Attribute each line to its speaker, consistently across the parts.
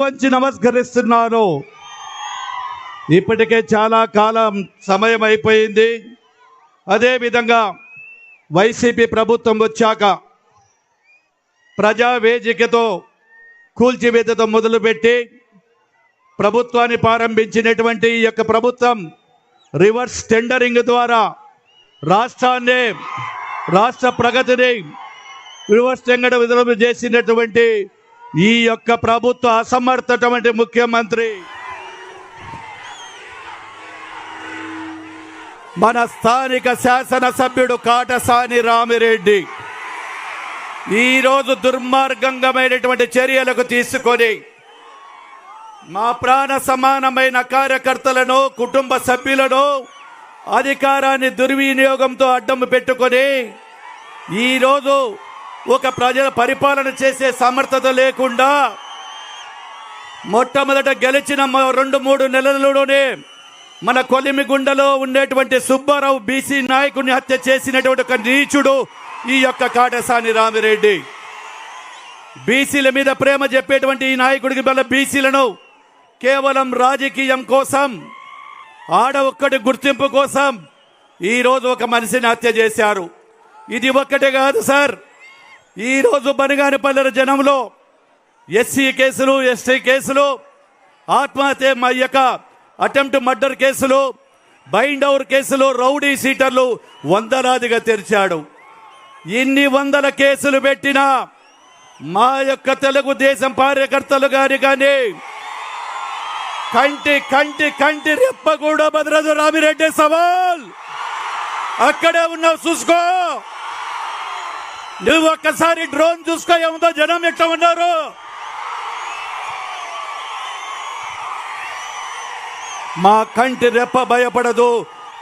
Speaker 1: వంచి నమస్కరిస్తున్నాను. ఇప్పటికే చాలా కాలం సమయం అయిపోయింది. అదేవిధంగా వైసీపీ ప్రభుత్వం వచ్చాక ప్రజావేదికతో కూల్చివేతతో మొదలుపెట్టి ప్రభుత్వాన్ని ప్రారంభించినటువంటి ఈ యొక్క ప్రభుత్వం రివర్స్ టెండరింగ్ ద్వారా రాష్ట్ర ప్రగతిని రివర్స్ టెండర్ విడుదల చేసినటువంటి ఈ యొక్క ప్రభుత్వ అసమర్థటువంటి ముఖ్యమంత్రి మన స్థానిక శాసనసభ్యుడు కాటసాని రామిరెడ్డి ఈరోజు దుర్మార్గంగమైనటువంటి చర్యలకు తీసుకొని మా ప్రాణ సమానమైన కార్యకర్తలను కుటుంబ సభ్యులను అధికారాన్ని దుర్వినియోగంతో అడ్డం పెట్టుకొని ఈరోజు ఒక ప్రజల పరిపాలన చేసే సమర్థత లేకుండా మొట్టమొదట గెలిచిన 2-3 నెలల్లోనే మన కొలిమిగుండలో ఉండేటువంటి సుబ్బారావు బీసీ నాయకుడిని హత్య చేసినటువంటి ఒక నీచుడు ఈ యొక్క కాటసాని రామిరెడ్డి. బీసీల మీద ప్రేమ చెప్పేటువంటి ఈ నాయకుడికి వల్ల బీసీలను కేవలం రాజకీయం కోసం ఒక్కటి గుర్తింపు కోసం ఈరోజు ఒక మనిషిని హత్య చేశారు. ఇది ఒక్కటే కాదు సార్, ఈరోజు బనగానపల్లెల జనంలో ఎస్సీ కేసులు, ఎస్టీ కేసులు, ఆత్మహత్య అటెంప్ట్ మర్డర్ కేసులు, బైండ్ ఓవర్ కేసులు, రౌడీ షీటర్లు వందలాదిగా తెరిచాడు. ఇన్ని వందల కేసులు పెట్టినా మా యొక్క తెలుగుదేశం కార్యకర్తలు కానీ కంటి రెప్ప కూడా బదరదు. రామిరెడ్డి సవాల్ అక్కడే ఉన్నావు, చూసుకో. నువ్వు ఒక్కసారి డ్రోన్ చూసుకో, ఏముందో జనం ఎట్లా ఉన్నారు. మా కంటి రెప్ప భయపడదు.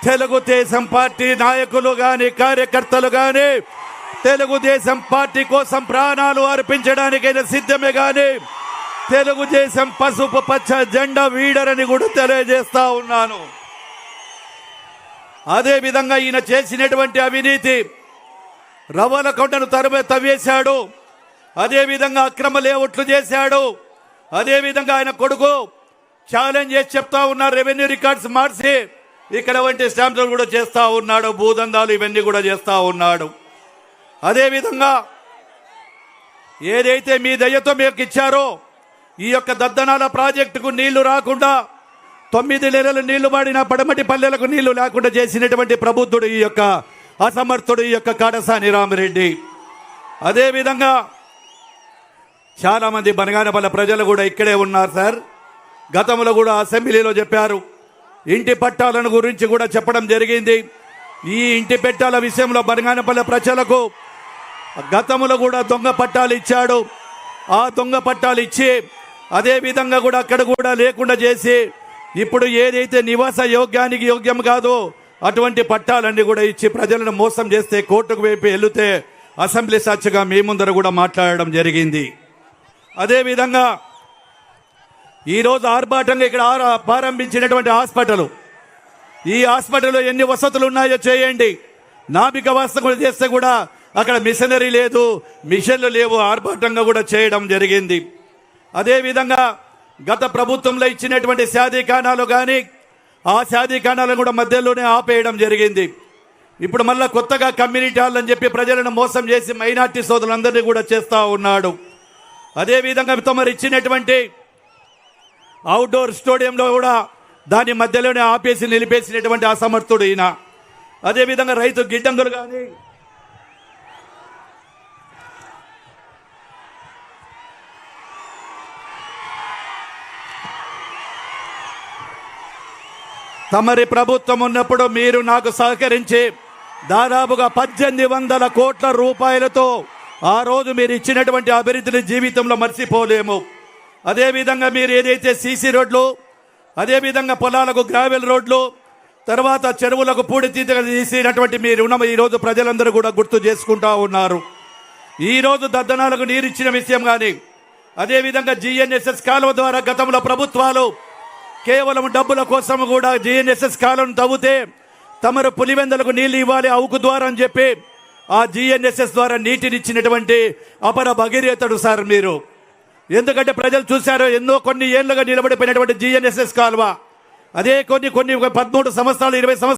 Speaker 1: తెలుగుదేశం పార్టీ నాయకులు కానీ కార్యకర్తలు కానీ తెలుగుదేశం పార్టీ కోసం ప్రాణాలు అర్పించడానికైనా సిద్ధమే కానీ తెలుగుదేశం పసుపు పచ్చ జెండా వీడరని కూడా తెలియజేస్తా ఉన్నాను. అదేవిధంగా ఈయన చేసినటువంటి అవినీతి రవ్వలకొండను తవ్వేశాడు. అదేవిధంగా అక్రమ లేఅవుట్లు చేశాడు. అదేవిధంగా ఆయన కొడుకు ఛాలెంజ్ చేసి చెప్తా ఉన్నారు, రెవెన్యూ రికార్డ్స్ మార్చి ఇక్కడ వంటి స్టాంపులు కూడా చేస్తా ఉన్నాడు, భూదందాలు ఇవన్నీ కూడా చేస్తా ఉన్నాడు. అదేవిధంగా ఏదైతే మీ దయతో మీకు ఇచ్చారో ఈ యొక్క దద్దనాల ప్రాజెక్టుకు నీళ్లు రాకుండా 9 నెలలు నీళ్లు పడిన పడమటి పల్లెలకు నీళ్లు లేకుండా చేసినటువంటి ప్రబుద్ధుడు ఈ యొక్క అసమర్థుడు ఈ యొక్క కాటసాని రామిరెడ్డి. అదేవిధంగా చాలామంది బనగానపల్లె ప్రజలు కూడా ఇక్కడే ఉన్నారు సార్. గతంలో కూడా అసెంబ్లీలో చెప్పారు, ఇంటి పట్టాలను గురించి కూడా చెప్పడం జరిగింది. ఈ ఇంటి పట్టాల విషయంలో బనగానపల్లె ప్రజలకు గతంలో కూడా దొంగ పట్టాలు ఇచ్చాడు. ఆ దొంగ పట్టాలు ఇచ్చి అదేవిధంగా కూడా అక్కడ కూడా లేకుండా చేసి ఇప్పుడు ఏదైతే నివాస యోగ్యం కాదో అటువంటి పట్టాలన్నీ కూడా ఇచ్చి ప్రజలను మోసం చేస్తే కోర్టుకు వైపు వెళితే అసెంబ్లీ సాక్షిగా మీ ముందర కూడా మాట్లాడడం జరిగింది. అదేవిధంగా ఈరోజు ఆర్భాటంగా ఇక్కడ ప్రారంభించినటువంటి హాస్పిటల్, ఈ హాస్పిటల్లో ఎన్ని వసతులు ఉన్నాయో చేయండి. నాభిక వసతులు చేస్తే కూడా అక్కడ మిషనరీ లేదు, మిషన్లు లేవు, ఆర్భాటంగా కూడా చేయడం జరిగింది. అదేవిధంగా గత ప్రభుత్వంలో ఇచ్చినటువంటి శాదీఖానాలు కానీ ఆ శాదీఖానాలను కూడా మధ్యలోనే ఆపేయడం జరిగింది. ఇప్పుడు మళ్ళీ కొత్తగా కమ్యూనిటీ హాల్ అని చెప్పి ప్రజలను మోసం చేసి మైనార్టీ సోదరులందరినీ కూడా చేస్తూ ఉన్నాడు. అదేవిధంగా తమరు ఇచ్చినటువంటి అవుట్డోర్ స్టేడియంలో కూడా దాని మధ్యలోనే ఆపేసి నిలిపేసినటువంటి అసమర్థుడు ఈయన. అదేవిధంగా రైతు గిడ్డంగులు కానీ తమరి ప్రభుత్వం ఉన్నప్పుడు మీరు నాకు సహకరించి దాదాపుగా 1800 కోట్ల రూపాయలతో ఆ రోజు మీరు ఇచ్చినటువంటి అభివృద్ధిని జీవితంలో మర్చిపోలేము. అదేవిధంగా మీరు ఏదైతే సీసీ రోడ్లు, అదేవిధంగా పొలాలకు గ్రావెల్ రోడ్లు, తర్వాత చెరువులకు పూడితీత తీసినటువంటి మీ రుణం ఈరోజు ప్రజలందరూ కూడా గుర్తు చేసుకుంటా ఉన్నారు. ఈరోజు దద్దనాలకు నీరిచ్చిన విషయం కానీ అదేవిధంగా జిఎన్ఎస్ఎస్ కాలువ ద్వారా గతంలో ప్రభుత్వాలు కేవలం డబ్బుల కోసం కూడా జిఎన్ఎస్ఎస్ కాలువను తవ్వుతే తమరు పులివెందలకు నీళ్లు ఇవ్వాలి అవుకు ద్వారా అని చెప్పి ఆ జిఎన్ఎస్ఎస్ ద్వారా నీటినిచ్చినటువంటి అపర భగీరథుడు సార్ మీరు. ఎందుకంటే ప్రజలు చూశారు ఎన్నో కొన్ని ఏళ్లుగా నిలబడిపోయినటువంటి జిఎన్ఎస్ఎస్ కాలువ అదే కొన్ని 13 సంవత్సరాలు 20 సంవత్సరాలు